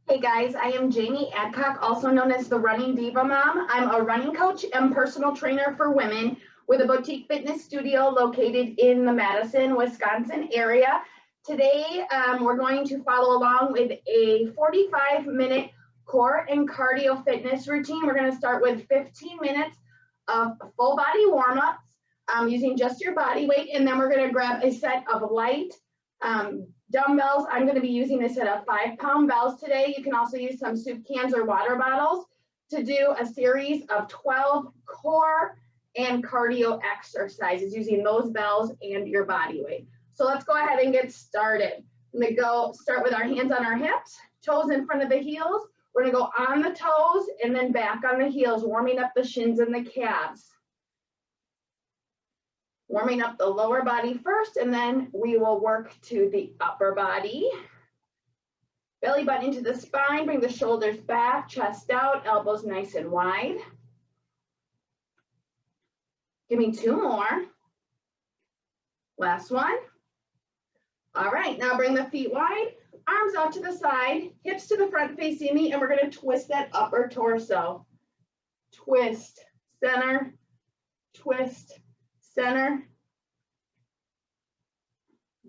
Hey guys, I am Jamie Adcock, also known as the Running Diva Mom. I'm a running coach and personal trainer for women with a boutique fitness studio located in the Madison, Wisconsin area. Today, we're going to follow along with a 45-minute core and cardio fitness routine. We're going to start with 15 minutes of full body warm-ups using just your body weight, and then we're going to grab a set of light dumbbells. I'm going to be using a set of 5-pound bells today. You can also use some soup cans or water bottles to do a series of 12 core and cardio exercises using those bells and your body weight. So let's go ahead and get started. I'm going to start with our hands on our hips, toes in front of the heels. We're going to go on the toes and then back on the heels, warming up the shins and the calves. Warming up the lower body first, and then we will work to the upper body. Belly button into the spine, bring the shoulders back, chest out, elbows nice and wide. Give me 2 more. Last one. All right, now bring the feet wide, arms out to the side, hips to the front facing me, and we're going to twist that upper torso. Twist, center, twist, center,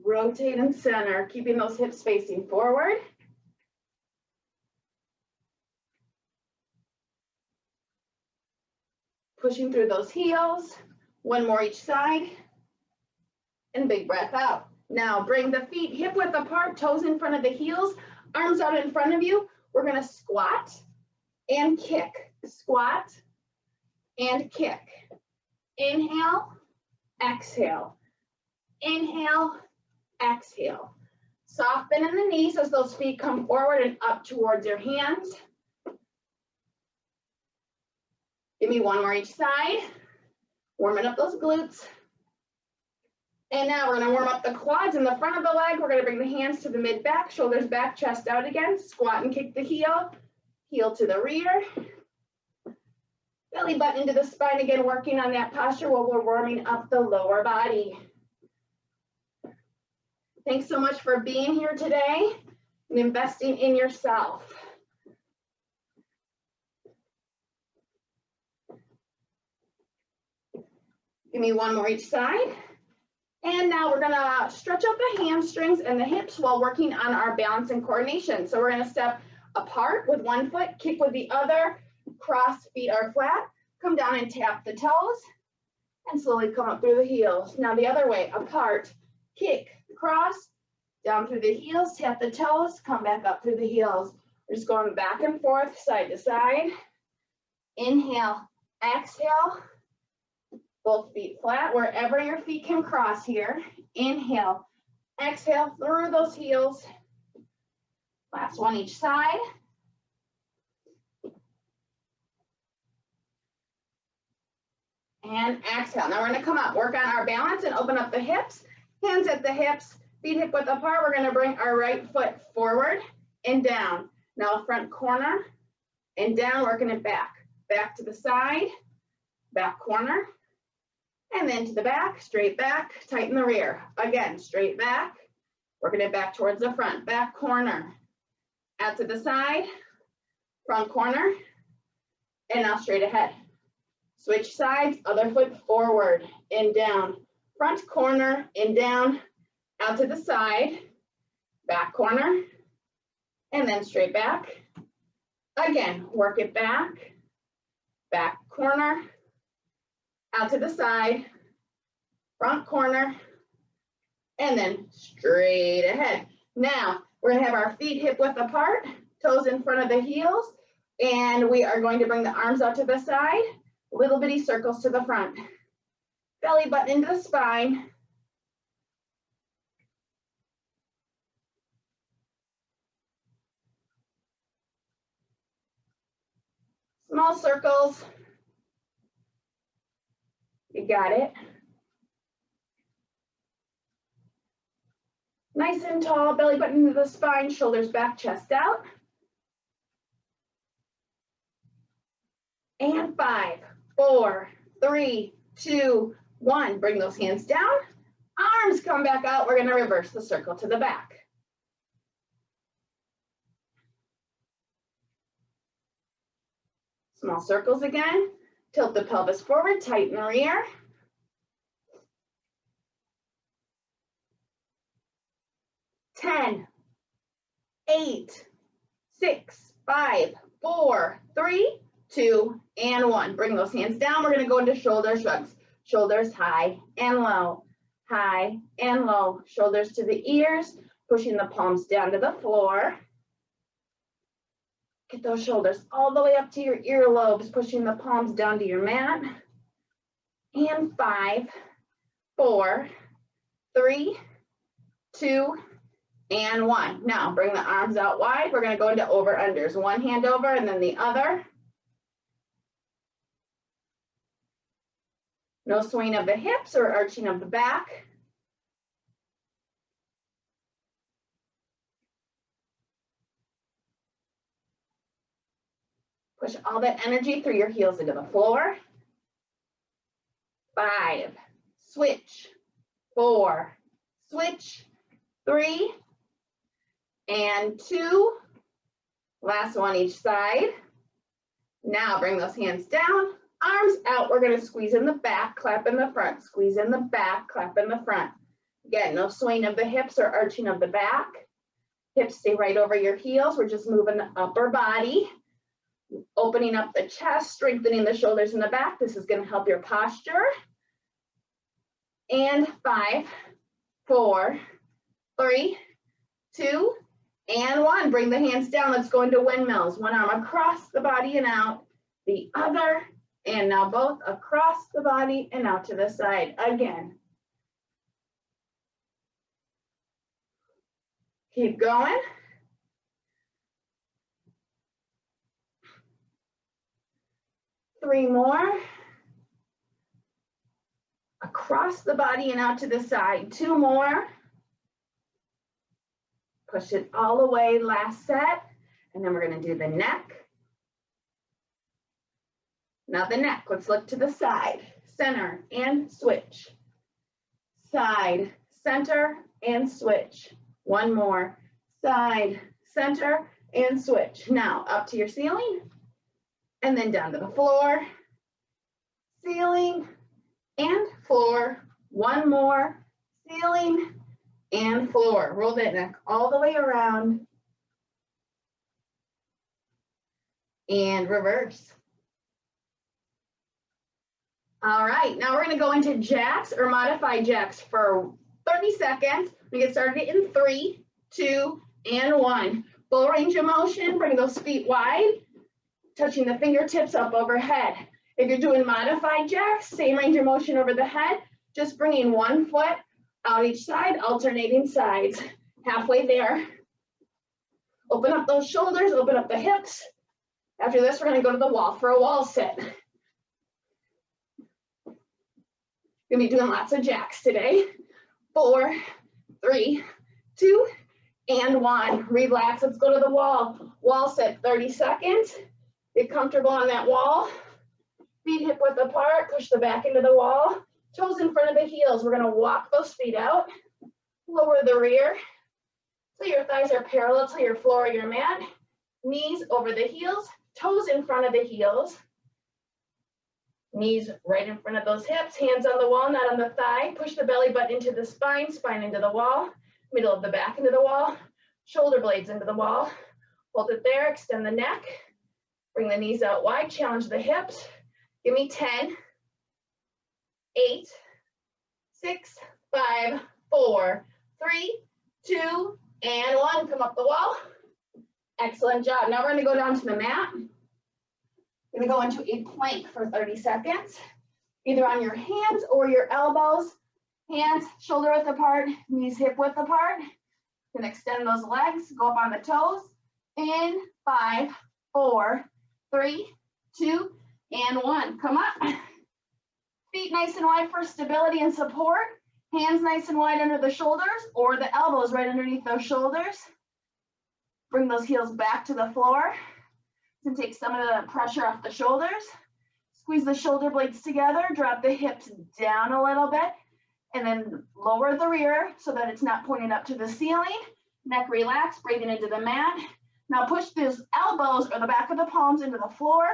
rotate and center, keeping those hips facing forward. Pushing through those heels, 1 more each side, and big breath out. Now bring the feet hip width apart, toes in front of the heels, arms out in front of you. We're gonna squat and kick, squat and kick. Inhale, exhale, inhale, exhale. Soft bend in the knees as those feet come forward and up towards your hands. Give me 1 more each side. Warming up those glutes. And now we're going to warm up the quads in the front of the leg. We're going to bring the hands to the mid-back, shoulders back, chest out again. Squat and kick the heel. Heel to the rear. Belly button into the spine again, working on that posture while we're warming up the lower body. Thanks so much for being here today and investing in yourself. Give me 1 more each side. And now we're gonna stretch out the hamstrings and the hips while working on our balance and coordination. So we're gonna step apart with 1 foot, kick with the other, cross feet are flat, come down and tap the toes, and slowly come up through the heels. Now the other way, apart, kick, cross, down through the heels, tap the toes, come back up through the heels. We're just going back and forth, side to side. Inhale, exhale, both feet flat, wherever your feet can cross here. Inhale, exhale through those heels. Last one each side. And exhale. Now we're going to come up, work on our balance and open up the hips. Hands at the hips, feet hip width apart. We're going to bring our right foot forward and down. Now front corner and down, working it back. Back to the side, back corner, and then to the back, straight back, tighten the rear. Again, straight back, working it back towards the front, back corner, out to the side, front corner, and now straight ahead. Switch sides, other foot forward and down, front corner and down, out to the side, back corner, and then straight back. Again, work it back, back corner, out to the side, front corner, and then straight ahead. Now, we're gonna have our feet hip width apart, toes in front of the heels, and we are going to bring the arms out to the side, little bitty circles to the front. Belly button into the spine. Small circles. You got it. Nice and tall, belly button into the spine, shoulders back, chest out. And 5, 4, 3, 2, 1. Bring those hands down. Arms come back out. We're going to reverse the circle to the back. Small circles again. Tilt the pelvis forward, tighten the rear. 10, 8, 6, 5, 4, 3, 2, and 1. Bring those hands down. We're going to go into shoulder shrugs. Shoulders high and low, high and low. Shoulders to the ears, pushing the palms down to the floor. Get those shoulders all the way up to your earlobes, pushing the palms down to your mat. And 5, 4, 3, 2, and 1. Now bring the arms out wide. We're going to go into over-unders. One hand over and then the other. No swaying of the hips or arching of the back. Push all that energy through your heels into the floor. 5, switch, 4, switch, 3, and 2. Last one each side. Now bring those hands down, arms out. We're going to squeeze in the back, clap in the front, squeeze in the back, clap in the front. Again, no swaying of the hips or arching of the back. Hips stay right over your heels. We're just moving the upper body, opening up the chest, strengthening the shoulders in the back. This is going to help your posture. And 5, 4, 3, 2, and 1. Bring the hands down. Let's go into windmills. One arm across the body and out, the other, and now both across the body and out to the side again. Keep going. Three more. Across the body and out to the side. 2 more. Push it all the way, last set. And then we're going to do the neck. Now the neck, let's look to the side. Center and switch. Side, center, and switch. One more. Side, center, and switch. Now up to your ceiling. And then down to the floor. Ceiling and floor. One more. Ceiling and floor. Roll that neck all the way around. And reverse. All right, now we're going to go into jacks or modified jacks for 30 seconds. We get started in 3, 2, and 1. Full range of motion. Bring those feet wide, touching the fingertips up overhead. If you're doing modified jacks, same range of motion over the head, just bringing one foot out each side, alternating sides. Halfway there. Open up those shoulders, open up the hips. After this, we're going to go to the wall for a wall sit. Gonna be doing lots of jacks today. 4, 3, 2, and 1. Relax, let's go to the wall. Wall sit, 30 seconds. Get comfortable on that wall. Feet hip width apart, push the back into the wall. Toes in front of the heels. We're gonna walk those feet out. Lower the rear. So your thighs are parallel to your floor or your mat. Knees over the heels, toes in front of the heels. Knees right in front of those hips, hands on the wall, not on the thigh. Push the belly button into the spine, spine into the wall, middle of the back into the wall, shoulder blades into the wall. Hold it there, extend the neck. Bring the knees out wide, challenge the hips. Give me 10, 8, 6, 5, 4, 3, 2, and 1. Come up the wall. Excellent job. Now we're going to go down to the mat. We're going to go into a plank for 30 seconds, either on your hands or your elbows. Hands shoulder width apart, knees hip width apart. You can extend those legs, go up on the toes. In 5, 4, 3, 2, and 1. Come up. Feet nice and wide for stability and support. Hands nice and wide under the shoulders or the elbows right underneath those shoulders. Bring those heels back to the floor. And take some of the pressure off the shoulders. Squeeze the shoulder blades together, drop the hips down a little bit, and then lower the rear so that it's not pointing up to the ceiling. Neck relaxed, breathing into the mat. Now push those elbows or the back of the palms into the floor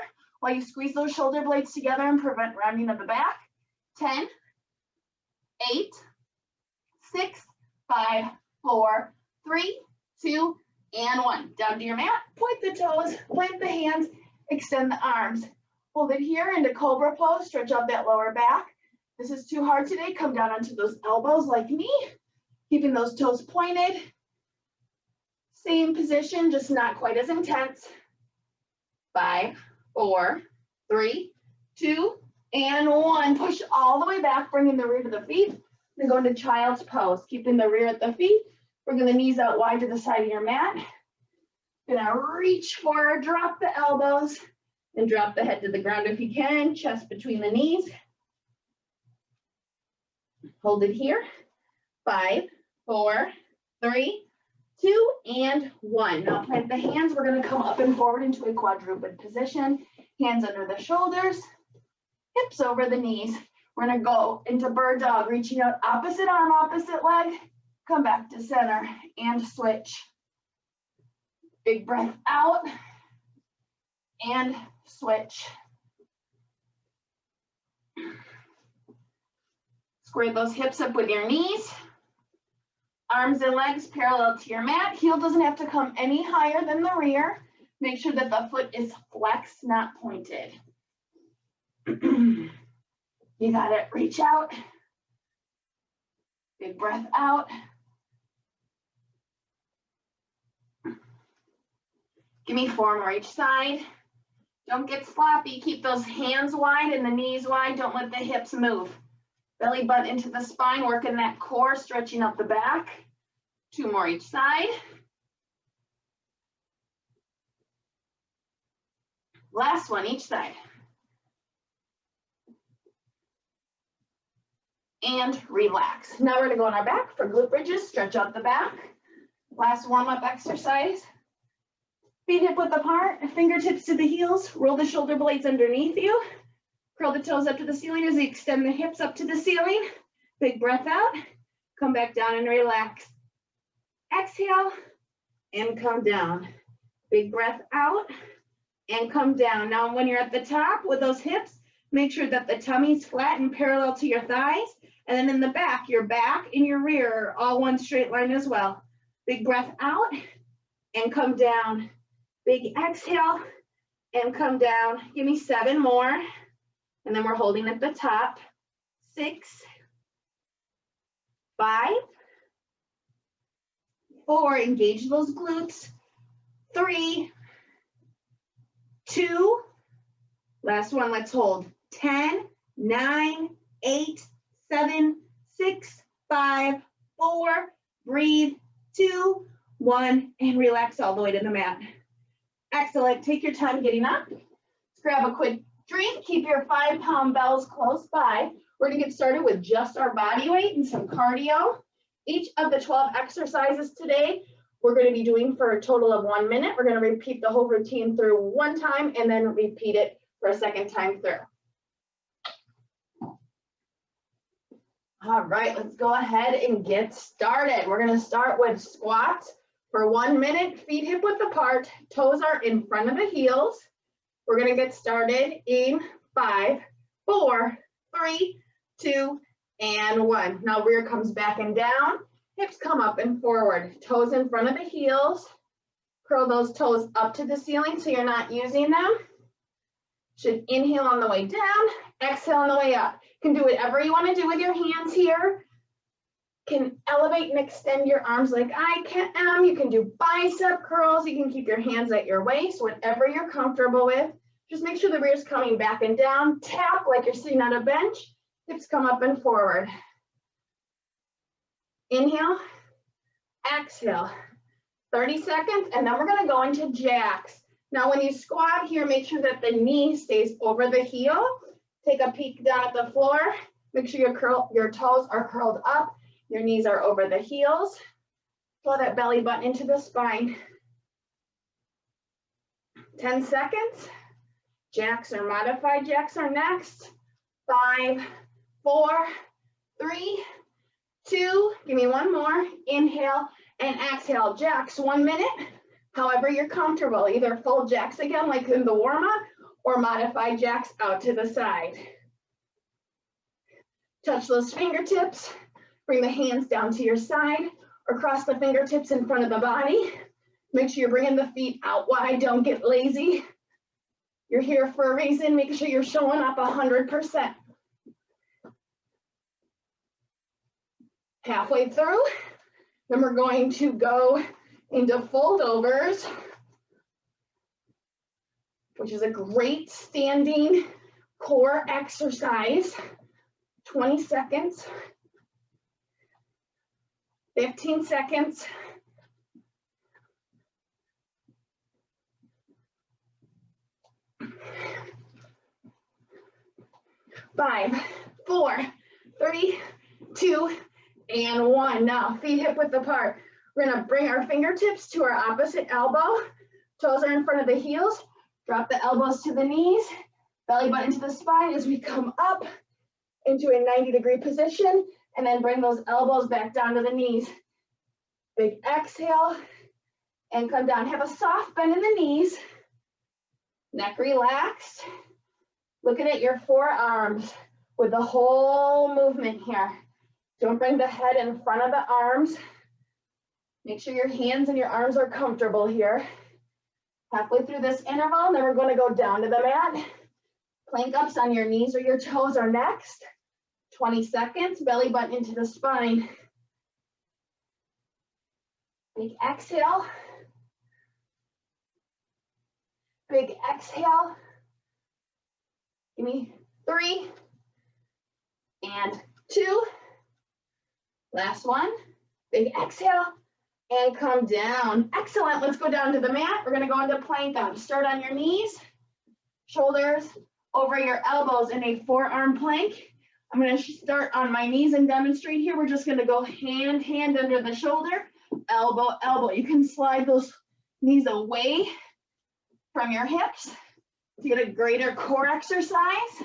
while you squeeze those shoulder blades together and prevent rounding of the back. 10, 8, 6, 5, 4, 3, 2, and 1. Down to your mat, point the toes, plant the hands, extend the arms. Hold it here into cobra pose, stretch out that lower back. This is too hard today, come down onto those elbows like me, keeping those toes pointed. Same position, just not quite as intense. 5, 4, 3, 2, and 1. Push all the way back, bringing the rear to the feet. Then go into child's pose, keeping the rear at the feet. Bringing the knees out wide to the side of your mat. Gonna reach forward, drop the elbows, and drop the head to the ground if you can. Chest between the knees. Hold it here. 5, 4, 3, 2, and 1. Now plant the hands. We're gonna come up and forward into a quadruped position. Hands under the shoulders, hips over the knees. We're gonna go into bird dog, reaching out opposite arm, opposite leg. Come back to center and switch. Big breath out and switch. Square those hips up with your knees. Arms and legs parallel to your mat. Heel doesn't have to come any higher than the rear. Make sure that the foot is flexed, not pointed. You got it. Reach out. Big breath out. Give me 4 more each side. Don't get sloppy. Keep those hands wide and the knees wide. Don't let the hips move. Belly button into the spine, working that core, stretching up the back. 2 more each side. Last one each side. And relax. Now we're gonna go on our back for glute bridges, stretch out the back. Last warm-up exercise. Feet hip width apart, fingertips to the heels, roll the shoulder blades underneath you. Curl the toes up to the ceiling as you extend the hips up to the ceiling. Big breath out, come back down and relax. Exhale and come down. Big breath out and come down. Now when you're at the top with those hips, make sure that the tummy's flat and parallel to your thighs. And then in the back, your back and your rear are all one straight line as well. Big breath out and come down. Big exhale and come down. Give me 7 more. And then we're holding at the top. 6, 5, 4, engage those glutes. 3, 2, last one, let's hold. 10, 9, 8, 7, 6, 5, 4, breathe, 2, 1, and relax all the way to the mat. Excellent. Take your time getting up. Let's grab a quick drink. Keep your 5-pound bells close by. We're going to get started with just our body weight and some cardio. Each of the 12 exercises today, we're going to be doing for a total of 1 minute. We're going to repeat the whole routine through 1 time and then repeat it for a 2nd time through. All right, let's go ahead and get started. We're going to start with squats. For 1 minute, feet hip width apart, toes are in front of the heels. We're gonna get started in 5, 4, 3, 2, and 1. Now rear comes back and down, hips come up and forward, toes in front of the heels. Curl those toes up to the ceiling so you're not using them. Should inhale on the way down, exhale on the way up. You can do whatever you wanna do with your hands here. Can elevate and extend your arms like I am. You can do bicep curls. You can keep your hands at your waist, whatever you're comfortable with. Just make sure the rear is coming back and down. Tap like you're sitting on a bench. Hips come up and forward. Inhale, exhale. 30 seconds, and then we're gonna go into jacks. Now when you squat here, make sure that the knee stays over the heel. Take a peek down at the floor. Make sure your toes are curled up. Your knees are over the heels. Flow that belly button into the spine. 10 seconds. Jacks or modified jacks are next. 5, 4, 3, 2. Give me 1 more. Inhale and exhale. Jacks, 1 minute. However you're comfortable. Either full jacks again like in the warm-up or modified jacks out to the side. Touch those fingertips, bring the hands down to your side or cross the fingertips in front of the body. Make sure you're bringing the feet out wide, don't get lazy. You're here for a reason, make sure you're showing up 100%. Halfway through, then we're going to go into fold overs, which is a great standing core exercise. 20 seconds, 15 seconds. Five, four, three, two, and one. Now, feet hip width apart. We're gonna bring our fingertips to our opposite elbow. Toes are in front of the heels. Drop the elbows to the knees. Belly button to the spine as we come up into a 90-degree position, and then bring those elbows back down to the knees. Big exhale, and come down. Have a soft bend in the knees. Neck relaxed. Looking at your forearms with the whole movement here. Don't bring the head in front of the arms. Make sure your hands and your arms are comfortable here. Halfway through this interval, then we're going to go down to the mat. Plank ups on your knees or your toes are next. 20 seconds, belly button into the spine. Big exhale. Big exhale. Give me 3 and 2. Last one. Big exhale and come down. Excellent. Let's go down to the mat. We're going to go into plank up. Start on your knees, shoulders over your elbows in a forearm plank. I'm going to start on my knees and demonstrate here. We're just going to go hand under the shoulder, elbow, elbow. You can slide those knees away from your hips to get a greater core exercise.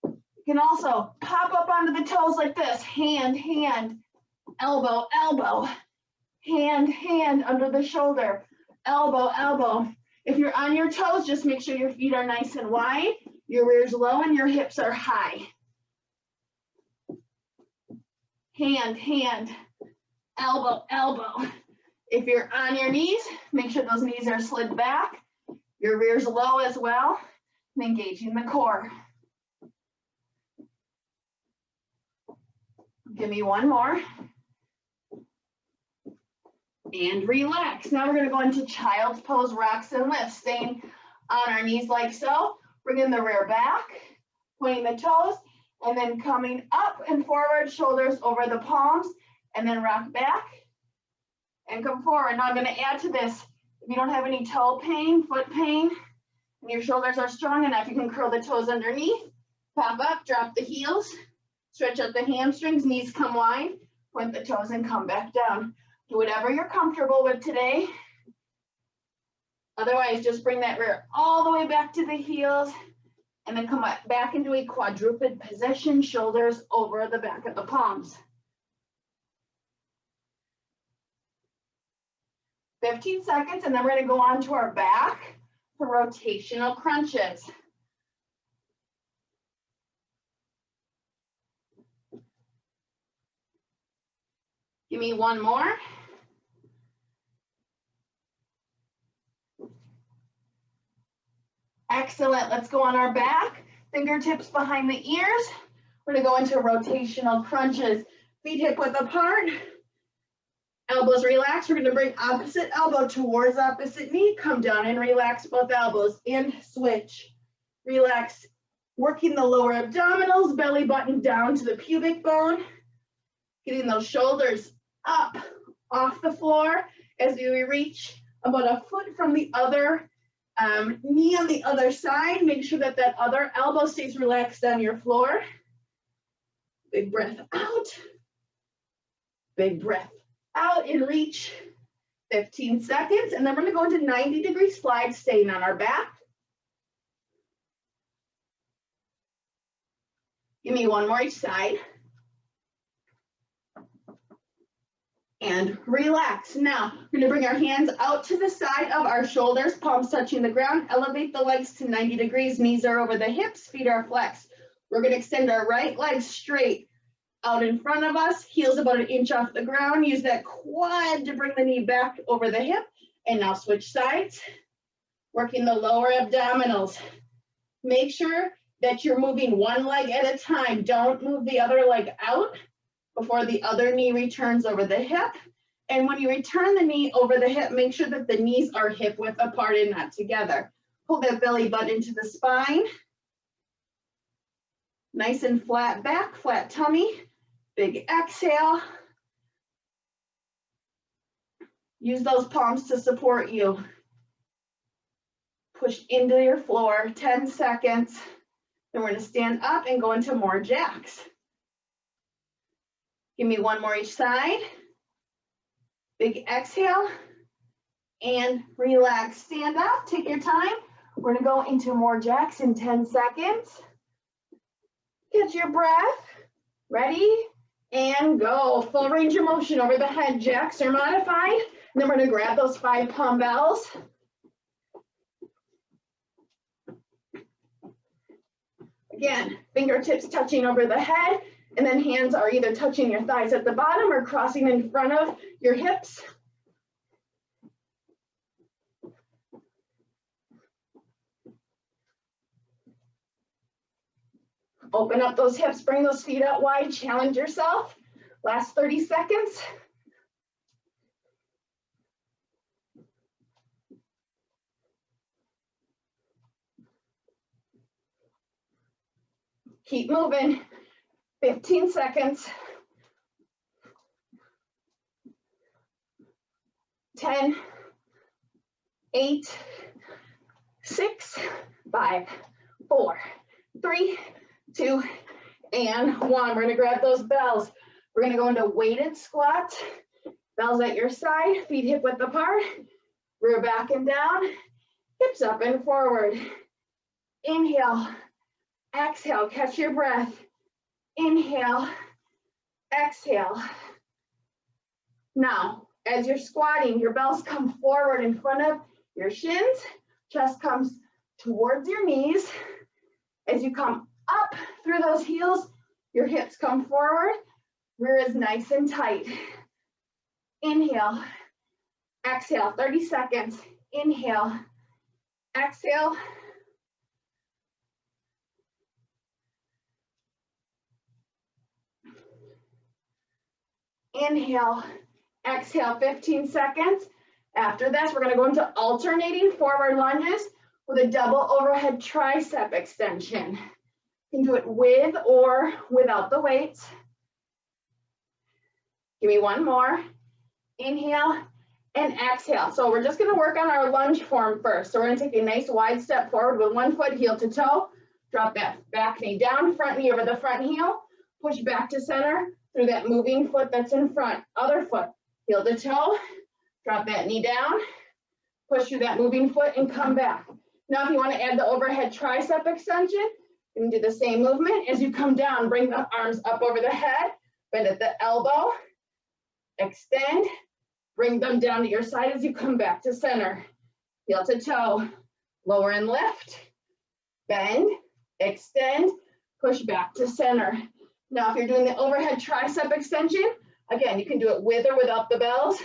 You can also pop up onto the toes like this, hand, elbow, elbow, hand under the shoulder, elbow, elbow. If you're on your toes, just make sure your feet are nice and wide, your rear's low, and your hips are high. Hand, elbow, elbow. If you're on your knees, make sure those knees are slid back. Your rear's low as well, and engaging the core. Give me one more. And relax. Now we're going to go into child's pose, rocks and lifts, staying on our knees like so. Bringing the rear back, pointing the toes, and then coming up and forward, shoulders over the palms, and then rock back and come forward. Now I'm going to add to this. If you don't have any toe pain, foot pain, and your shoulders are strong enough, you can curl the toes underneath, pop up, drop the heels, stretch out the hamstrings, knees come wide, point the toes and come back down. Do whatever you're comfortable with today. Otherwise, just bring that rear all the way back to the heels and then come back into a quadruped position, shoulders over the back of the palms. 15 seconds, and then we're going to go on to our back for rotational crunches. Give me one more. Excellent. Let's go on our back. Fingertips behind the ears. We're going to go into rotational crunches. Feet hip width apart. Elbows relaxed. We're going to bring opposite elbow towards opposite knee. Come down and relax both elbows. And switch. Relax. Working the lower abdominals. Belly button down to the pubic bone. Getting those shoulders up off the floor as we reach about a foot from the other knee on the other side. Make sure that that other elbow stays relaxed on your floor. Big breath out. Big breath out and reach. 15 seconds. And then we're going to go into 90-degree slide, staying on our back. Give me one more each side. and relax. Now, we're gonna bring our hands out to the side of our shoulders, palms touching the ground, elevate the legs to 90 degrees, knees are over the hips, feet are flexed. We're gonna extend our right leg straight out in front of us, heels about an inch off the ground, use that quad to bring the knee back over the hip, and now switch sides, working the lower abdominals. Make sure that you're moving one leg at a time. Don't move the other leg out before the other knee returns over the hip. And when you return the knee over the hip, make sure that the knees are hip width apart and not together. Pull that belly button into the spine. Nice and flat back, flat tummy. Big exhale. Use those palms to support you. Push into your floor, 10 seconds. Then we're gonna stand up and go into more jacks. Give me one more each side. Big exhale and relax. Stand up, take your time. We're gonna go into more jacks in 10 seconds. Catch your breath. Ready? And go. Full range of motion over the head. Jacks are modified. And then we're gonna grab those 5 dumbbells. Again, fingertips touching over the head, and then hands are either touching your thighs at the bottom or crossing in front of your hips. Open up those hips, bring those feet out wide, challenge yourself. Last 30 seconds. Keep moving, 15 seconds. 10, 8, 6, 5, 4, 3, 2, and 1. We're gonna grab those bells. We're gonna go into weighted squats. Bells at your side, feet hip width apart. Rear back and down, hips up and forward. Inhale. Exhale, catch your breath. Inhale, exhale. Now, as you're squatting, your bells come forward in front of your shins. Chest comes towards your knees. As you come up through those heels, your hips come forward. Rear is nice and tight. Inhale, exhale, 30 seconds. Inhale, exhale. Inhale, exhale, 15 seconds. After this, we're gonna go into alternating forward lunges with a double overhead tricep extension. You can do it with or without the weights. Give me one more. Inhale and exhale. So we're just gonna work on our lunge form first. So we're gonna take a nice wide step forward with one foot heel to toe. Drop that back knee down, front knee over the front heel. Push back to center through that moving foot that's in front. Other foot, heel to toe. Drop that knee down. Push through that moving foot and come back. Now if you want to add the overhead tricep extension, you can do the same movement. As you come down, bring the arms up over the head, bend at the elbow, extend, bring them down to your side as you come back to center. Heel to toe, lower and lift, bend, extend, push back to center. Now if you're doing the overhead tricep extension, again, you can do it with or without the bells.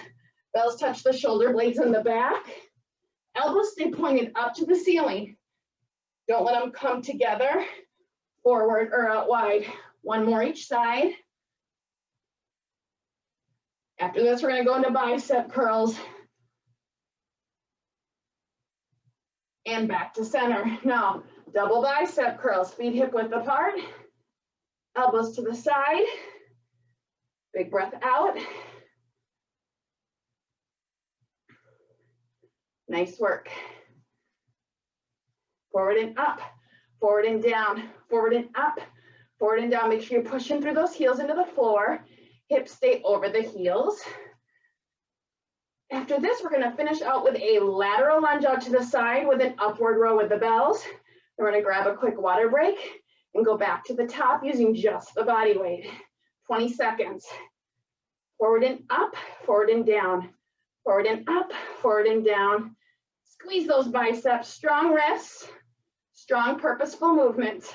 Bells touch the shoulder blades in the back. Elbows stay pointed up to the ceiling. Don't let them come together, forward or out wide. One more each side. After this, we're gonna go into bicep curls. And back to center. Now, double bicep curls, feet hip width apart, elbows to the side. Big breath out. Nice work. Forward and up, forward and down, forward and up, forward and down. Make sure you're pushing through those heels into the floor. Hips stay over the heels. After this, we're gonna finish out with a lateral lunge out to the side with an upward row with the bells. Then we're gonna grab a quick water break and go back to the top using just the body weight. 20 seconds. Forward and up, forward and down, forward and up, forward and down. Squeeze those biceps, strong wrists, strong purposeful movements.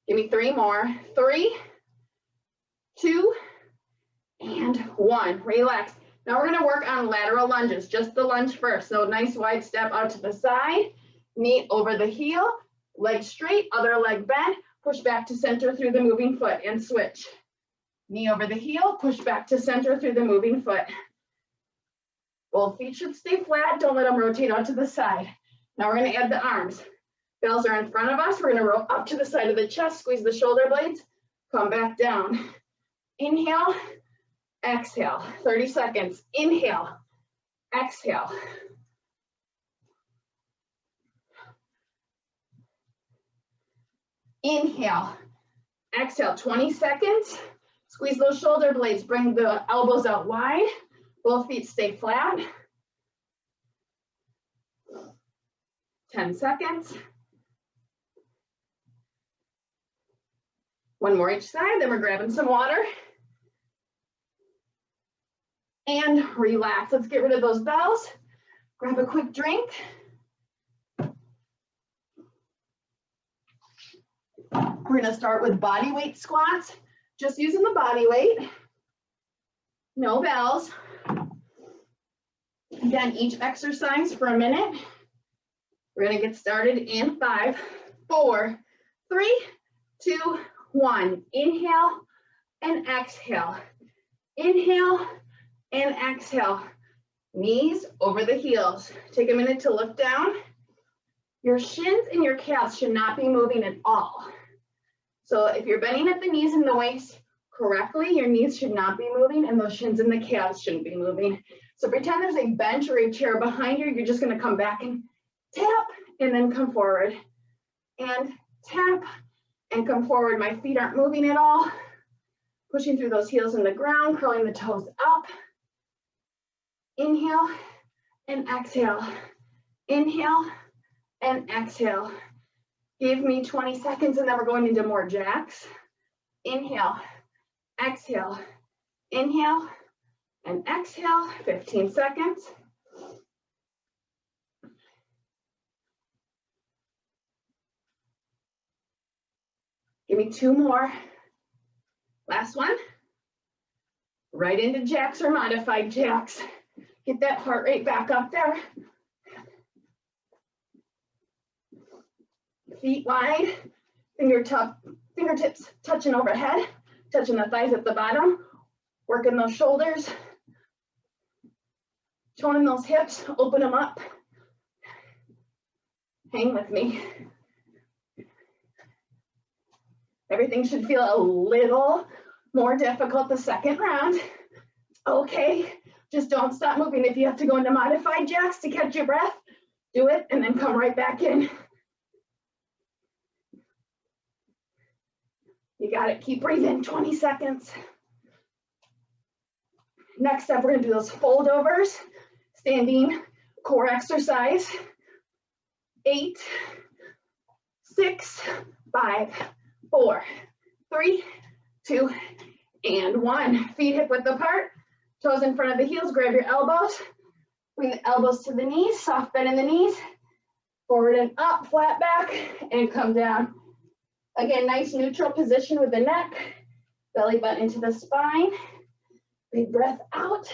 Give me 3 more. 3, 2, and 1. Relax. Now we're gonna work on lateral lunges, just the lunge first. So nice wide step out to the side, knee over the heel, leg straight, other leg bent, push back to center through the moving foot and switch. Knee over the heel, push back to center through the moving foot. Both feet should stay flat, don't let them rotate out to the side. Now we're gonna add the arms. Bells are in front of us, we're gonna roll up to the side of the chest, squeeze the shoulder blades, come back down. Inhale, exhale, 30 seconds. Inhale, exhale. Inhale, exhale, 20 seconds. Squeeze those shoulder blades, bring the elbows out wide. Both feet stay flat. 10 seconds. 1 more each side, then we're grabbing some water. And relax. Let's get rid of those bells. Grab a quick drink. We're gonna start with body weight squats. Just using the body weight. No bells. Again, each exercise for a minute. We're gonna get started in 5, 4, 3, 2, 1. Inhale and exhale. Inhale and exhale. Knees over the heels. Take a minute to look down. Your shins and your calves should not be moving at all. So if you're bending at the knees and the waist correctly, your knees should not be moving and those shins and the calves shouldn't be moving. So pretend there's a bench or a chair behind you. You're just gonna come back and tap and then come forward. And tap and come forward. My feet aren't moving at all. Pushing through those heels in the ground, curling the toes up. Inhale and exhale. Inhale and exhale. Give me 20 seconds and then we're going into more jacks. Inhale, exhale, inhale, and exhale. 15 seconds. Give me 2 more. Last one. Right into jacks or modified jacks. Get that heart rate back up there. Feet wide, fingertips touching overhead, touching the thighs at the bottom, working those shoulders, toning those hips, open them up. Hang with me. Everything should feel a little more difficult the second round. Okay, just don't stop moving. If you have to go into modified jacks to catch your breath, do it and then come right back in. You got it, keep breathing, 20 seconds. Next up, we're gonna do those fold overs, standing core exercise. 8, 6, 5, 4, 3, 2, and 1. Feet hip width apart, toes in front of the heels, grab your elbows. Bring the elbows to the knees, soft bend in the knees. Forward and up, flat back, and come down. Again, nice neutral position with the neck, belly button into the spine. Big breath out.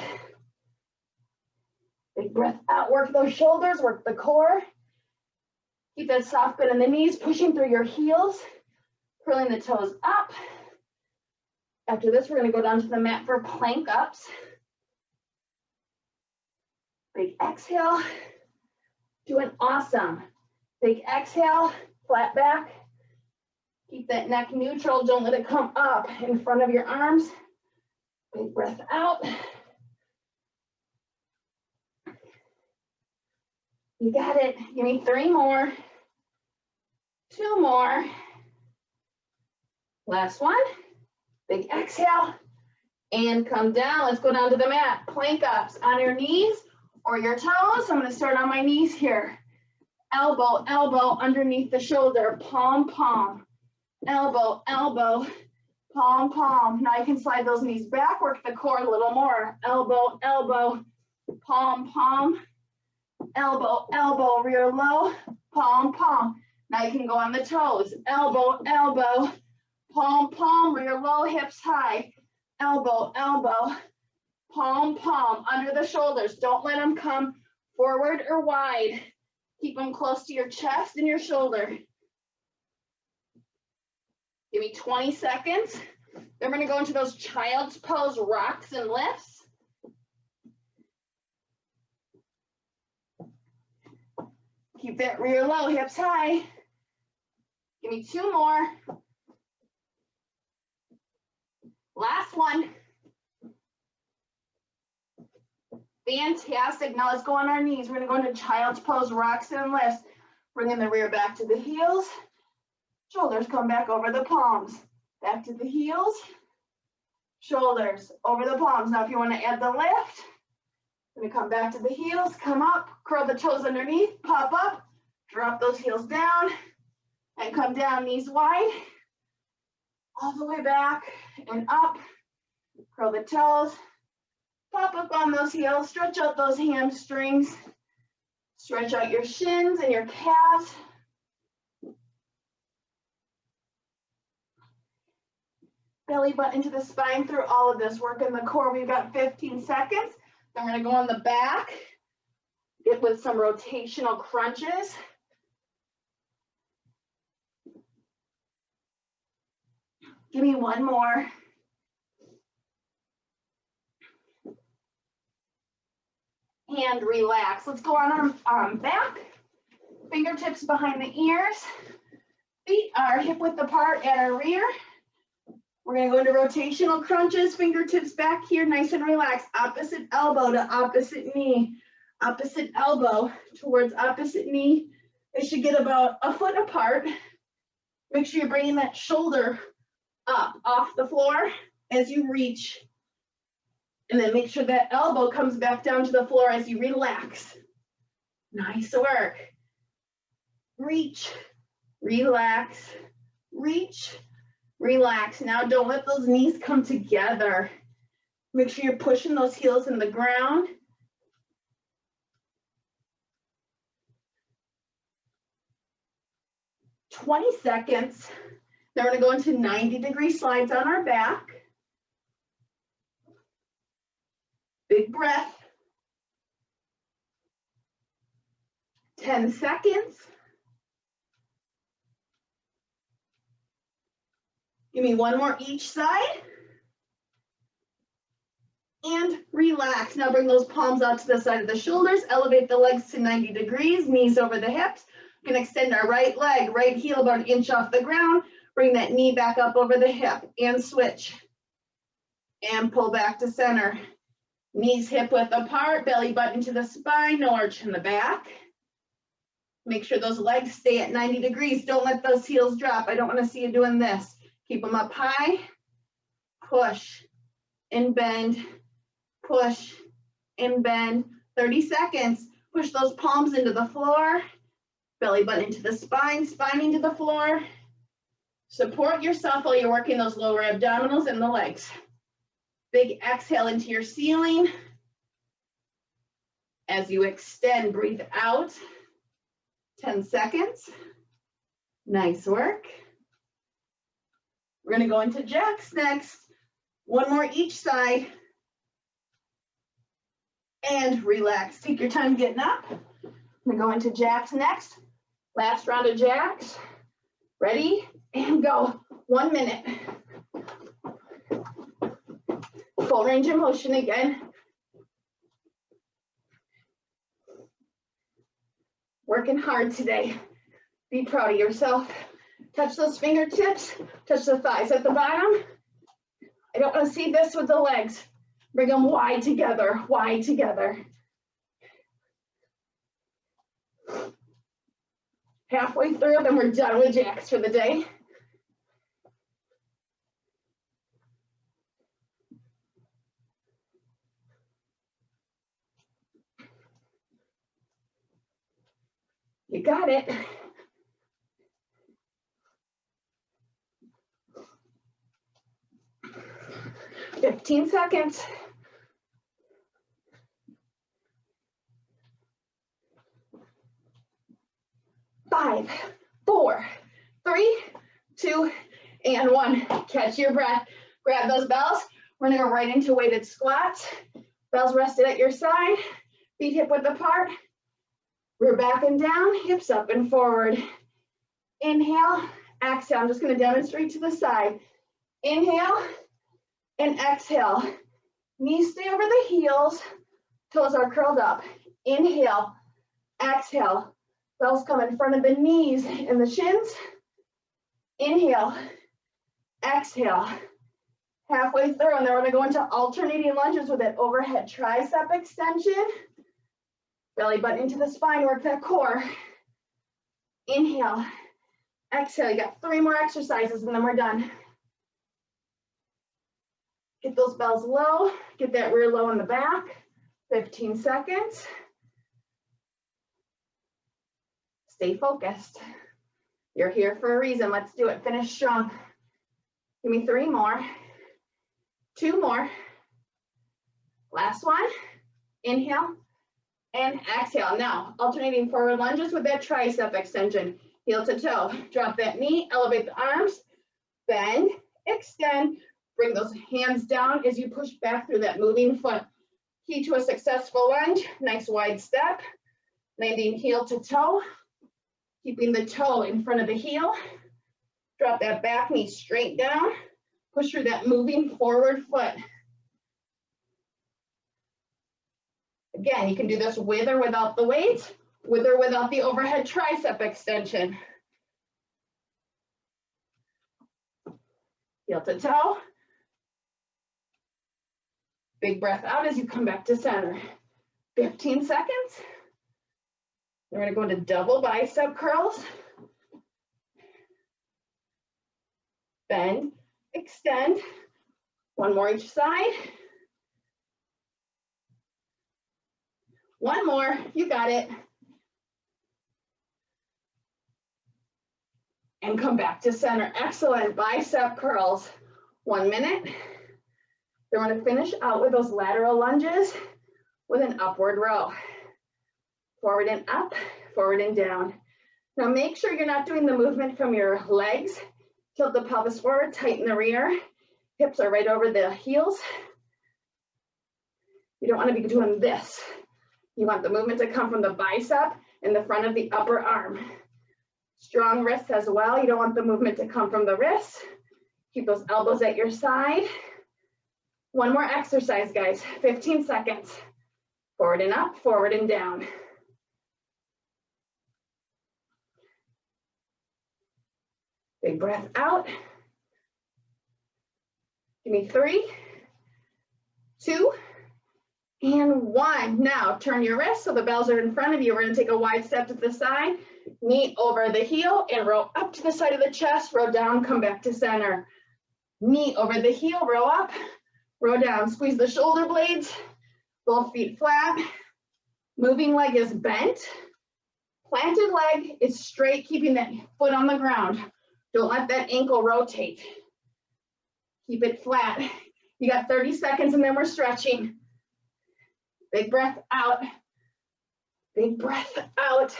Big breath out, work those shoulders, work the core. Keep that soft bend in the knees, pushing through your heels, curling the toes up. After this, we're gonna go down to the mat for plank ups. Big exhale, doing awesome. Big exhale, flat back. Keep that neck neutral, don't let it come up in front of your arms. Big breath out. You got it, give me 3 more. 2 more. Last one, big exhale, and come down. Let's go down to the mat. Plank ups on your knees or your toes. I'm gonna start on my knees here. Elbow, elbow underneath the shoulder, palm, palm. Elbow, elbow, palm, palm. Now you can slide those knees back, work the core a little more. Elbow, elbow, palm, palm, elbow, elbow, rear low, palm, palm. Now you can go on the toes. Elbow, elbow, palm, palm, rear low, hips high. Elbow, elbow, palm, palm, under the shoulders. Don't let them come forward or wide. Keep them close to your chest and your shoulder. Give me 20 seconds. Then we're going to go into those child's pose rocks and lifts. Keep that rear low, hips high. Give me 2 more. Last one. Fantastic. Now let's go on our knees. We're going to go into child's pose rocks and lifts. Bringing the rear back to the heels. Shoulders come back over the palms. Back to the heels. Shoulders over the palms. Now if you want to add the lift, I'm going to come back to the heels, come up, curl the toes underneath, pop up, drop those heels down, and come down, knees wide, all the way back and up, curl the toes, pop up on those heels, stretch out those hamstrings, stretch out your shins and your calves. Belly button into the spine through all of this, working the core. We've got 15 seconds. Then we're going to go on the back, get with some rotational crunches. Give me 1 more. And relax. Let's go on our back. Fingertips behind the ears. Feet are hip width apart at our rear. We're going to go into rotational crunches, fingertips back here, nice and relaxed. Opposite elbow to opposite knee. Opposite elbow towards opposite knee. They should get about a foot apart. Make sure you're bringing that shoulder up off the floor as you reach. And then make sure that elbow comes back down to the floor as you relax. Nice work. Reach, relax, reach, relax. Now don't let those knees come together. Make sure you're pushing those heels in the ground. "20 seconds. Then we're going to go into 90-degree slides on our back. Big breath. 10 seconds. Give me 1 more each side. And relax. Now bring those palms out to the side of the shoulders. Elevate the legs to 90 degrees, knees over the hips. We can extend our right leg, right heel about 1 inch off the ground. Bring that knee back up over the hip and switch. And pull back to center. Knees hip width apart, belly button to the spine, no arch in the back. Make sure those legs stay at 90 degrees. Don't let those heels drop. I don't want to see you doing this. Keep them up high. Push and bend. Push and bend. 30 seconds. Push those palms into the floor. Belly button into the spine, spine into the floor. Support yourself while you're working those lower abdominals and the legs. Big exhale into your ceiling. As you extend, breathe out. 10 seconds. Nice work. We're going to go into jacks next. 1 more each side. And relax. Take your time getting up. We're going to go into jacks next. Last round of jacks. Ready? And go. 1 minute. Full range of motion again. Working hard today. Be proud of yourself. Touch those fingertips. Touch the thighs at the bottom. I don't want to see this with the legs. Bring them wide together, wide together. Halfway through, then we're done with jacks for the day. You got it. 15 seconds. 5, 4, 3, 2, and 1. Catch your breath. Grab those bells. We're gonna go right into weighted squats. Bells rested at your side. Feet hip width apart. Rear back and down, hips up and forward. Inhale, exhale. I'm just gonna demonstrate to the side. Inhale and exhale. Knees stay over the heels. Toes are curled up. Inhale, exhale. Bells come in front of the knees and the shins. Inhale, exhale. Halfway through, and then we're gonna go into alternating lunges with that overhead tricep extension. Belly button into the spine, work that core. Inhale, exhale. You got 3 more exercises and then we're done. Get those bells low, get that rear low in the back. 15 seconds. Stay focused. You're here for a reason. Let's do it. Finish strong. Give me 3 more. 2 more. Last one. Inhale and exhale. Now, alternating forward lunges with that tricep extension. Heel to toe. Drop that knee, elevate the arms, bend, extend. Bring those hands down as you push back through that moving foot. Key to a successful lunge. Nice wide step. Landing heel to toe. Keeping the toe in front of the heel. Drop that back knee straight down. Push through that moving forward foot. Again, you can do this with or without the weight, with or without the overhead tricep extension. Heel to toe. Big breath out as you come back to center. 15 seconds. We're going to go into double bicep curls. Bend, extend. 1 more each side. 1 more, you got it. And come back to center. Excellent, bicep curls. 1 minute. Then we're gonna finish out with those lateral lunges with an upward row. Forward and up, forward and down. Now make sure you're not doing the movement from your legs. Tilt the pelvis forward, tighten the rear. Hips are right over the heels. You don't want to be doing this. You want the movement to come from the bicep and the front of the upper arm. Strong wrists as well. You don't want the movement to come from the wrists. Keep those elbows at your side. 1 more exercise, guys. 15 seconds. Forward and up, forward and down. Big breath out. Give me 3, 2, and 1. Now turn your wrists so the bells are in front of you. We're going to take a wide step to the side, knee over the heel, and roll up to the side of the chest, roll down, come back to center. Knee over the heel, roll up, roll down. Squeeze the shoulder blades, both feet flat. Moving leg is bent. Planted leg is straight, keeping that foot on the ground. Don't let that ankle rotate. Keep it flat. You got 30 seconds and then we're stretching. Big breath out. Big breath out.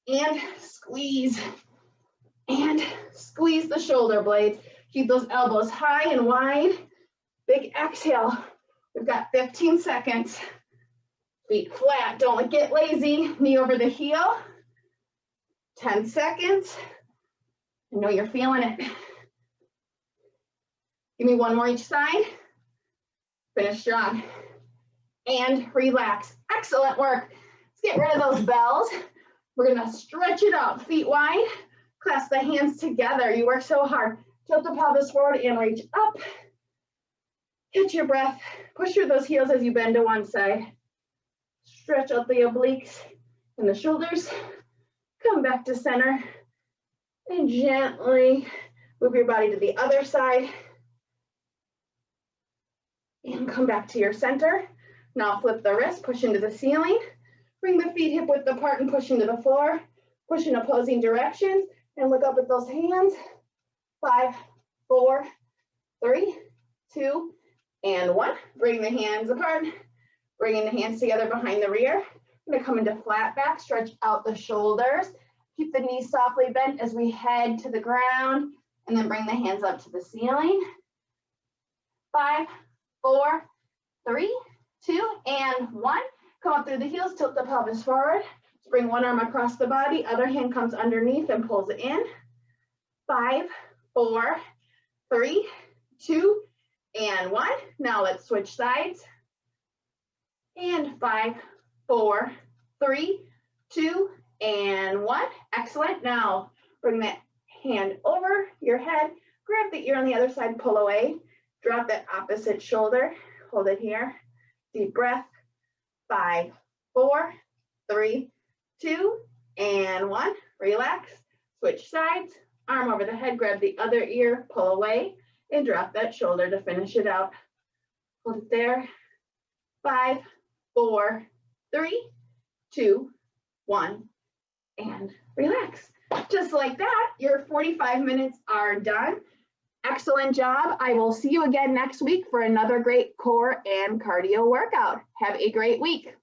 And squeeze. And squeeze the shoulder blades. Keep those elbows high and wide. Big exhale. We've got 15 seconds. Feet flat. Don't get lazy. Knee over the heel. 10 seconds. I know you're feeling it. Give me 1 more each side. Finish strong. And relax. Excellent work. Let's get rid of those bells. We're going to stretch it out. Feet wide. Clasp the hands together. You work so hard. Tilt the pelvis forward and reach up. Catch your breath. Push through those heels as you bend to one side. Stretch out the obliques and the shoulders. Come back to center. And gently move your body to the other side. And come back to your center. Now flip the wrist, push into the ceiling. Bring the feet hip width apart and push into the floor. Push in opposing directions and look up at those hands. 5, 4, 3, 2, and 1. Bring the hands apart, bringing the hands together behind the rear. I'm gonna come into flat back, stretch out the shoulders. Keep the knees softly bent as we head to the ground, and then bring the hands up to the ceiling. 5, 4, 3, 2, and 1. Come up through the heels, tilt the pelvis forward. Let's bring one arm across the body, other hand comes underneath and pulls it in. 5, 4, 3, 2, and 1. Now let's switch sides. And 5, 4, 3, 2, and 1. Excellent. Now bring that hand over your head, grab the ear on the other side, pull away, drop that opposite shoulder, hold it here. Deep breath. 5, 4, 3, 2, and 1. Relax. Switch sides. Arm over the head, grab the other ear, pull away, and drop that shoulder to finish it out. Hold it there. 5, 4, 3, 2, 1, and relax. Just like that, your 45 minutes are done. Excellent job. I will see you again next week for another great core and cardio workout. Have a great week.